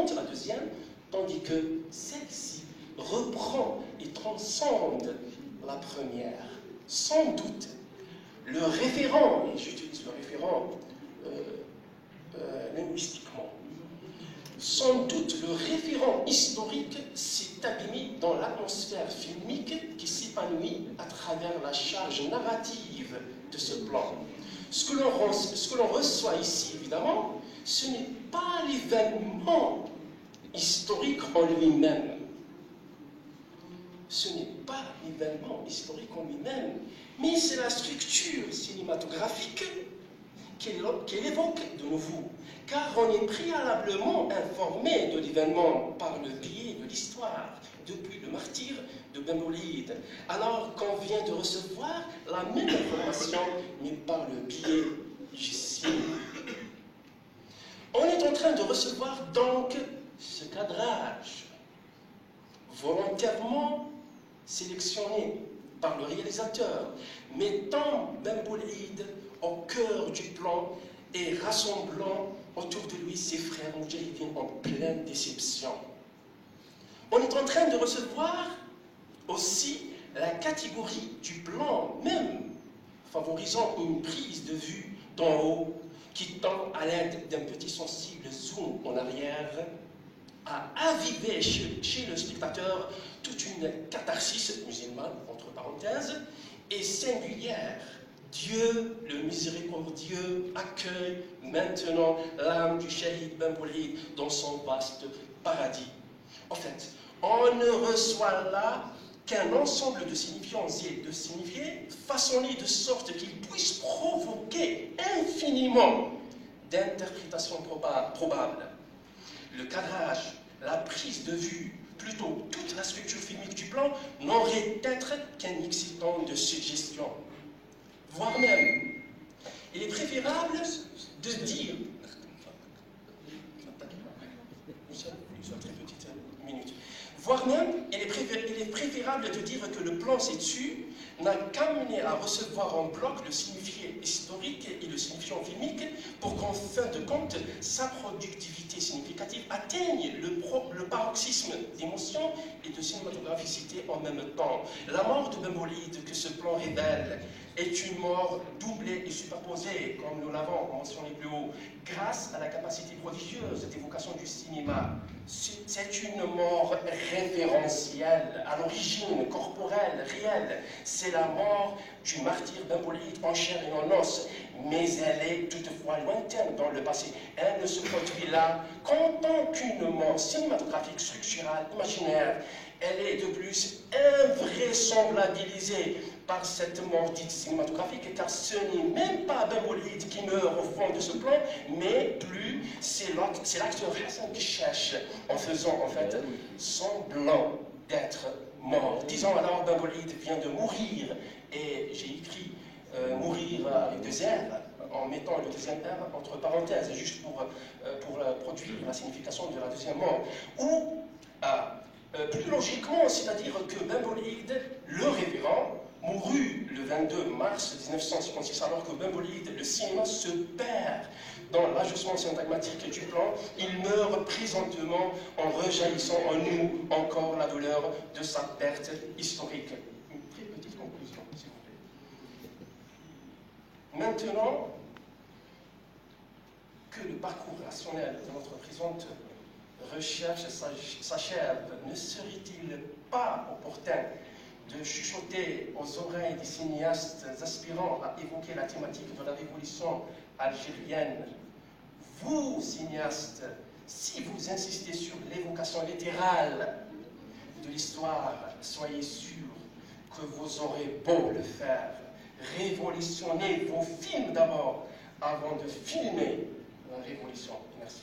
invente la deuxième, tandis que celle-ci reprend et transcende la première. Sans doute, le référent, et j'utilise le référent linguistiquement, sans doute le référent historique s'est abîmé dans l'atmosphère filmique qui s'épanouit à travers la charge narrative de ce plan. Ce que l'on reçoit ici, évidemment, ce n'est pas l'événement historique en lui-même. Ce n'est pas l'événement historique en lui-même, mais c'est la structure cinématographique qu'elle évoque de nouveau, car on est préalablement informé de l'événement par le biais de l'histoire, depuis le martyre de Ben Boulid, alors qu'on vient de recevoir la même information, mais par le biais du cinéma. On est en train de recevoir donc ce cadrage volontairement sélectionné par le réalisateur, mettant Ben Boulid au cœur du plan et rassemblant autour de lui ses frères moudjahidines en pleine déception. On est en train de recevoir aussi la catégorie du plan même, favorisant une prise de vue d'en haut qui tend à l'aide d'un petit sensible zoom en arrière à aviver chez le spectateur toute une catharsis musulmane, entre parenthèses, et singulière. Dieu, le miséricordieux, accueille maintenant l'âme du shahid Ben Boulid dans son vaste paradis. En fait, on ne reçoit là qu'un ensemble de signifiants et de signifiés façonnés de sorte qu'ils puissent provoquer infiniment d'interprétations probables. Le cadrage, la prise de vue, plutôt toute la structure filmique du plan, n'aurait être qu'un excitant de suggestion. Voire même, il est préférable de dire, voire même, il est préférable de dire que le plan ci-dessus n'a qu'à mener à recevoir en bloc le signifié historique et le signifiant filmique pour qu'en fin de compte, sa productivité significative atteigne le paroxysme d'émotion et de cinématographicité en même temps. La mort de Ben Boulid que ce plan révèle est une mort doublée et superposée, comme nous l'avons mentionné plus haut, grâce à la capacité prodigieuse d'évocation du cinéma. C'est une mort référentielle, à l'origine, corporelle, réelle. C'est la mort du martyr Ben Boulid en chair et en os, mais elle est toutefois lointaine dans le passé. Elle ne se produit là qu'en tant qu'une mort cinématographique, structurale, imaginaire. Elle est de plus invraisemblabilisée par cette mort dite cinématographique, car ce n'est même pas Ben Boulid qui meurt au fond de ce plan, mais plus c'est l'acteur Hassan qui cherche, en faisant en fait semblant d'être mort. Disons alors, Ben Boulid vient de mourir, et j'ai écrit mourir avec deux R, en mettant le deuxième R entre parenthèses, juste pour produire la signification de la deuxième mort. Ou, plus logiquement, c'est-à-dire que Ben Boulid, le révérend, mourut le 22 mars 1956, alors que Ben Boulid, le cinéma se perd dans l'ajustement syntagmatique du plan. Il meurt présentement en rejaillissant en nous encore la douleur de sa perte historique. Une très petite conclusion, s'il vous plaît. Maintenant que le parcours rationnel de notre présente recherche s'achève, ne serait-il pas opportun de chuchoter aux oreilles des cinéastes aspirant à évoquer la thématique de la révolution algérienne? Vous, cinéastes, si vous insistez sur l'évocation littérale de l'histoire, soyez sûrs que vous aurez beau le faire. Révolutionnez vos films d'abord avant de filmer la révolution. Merci.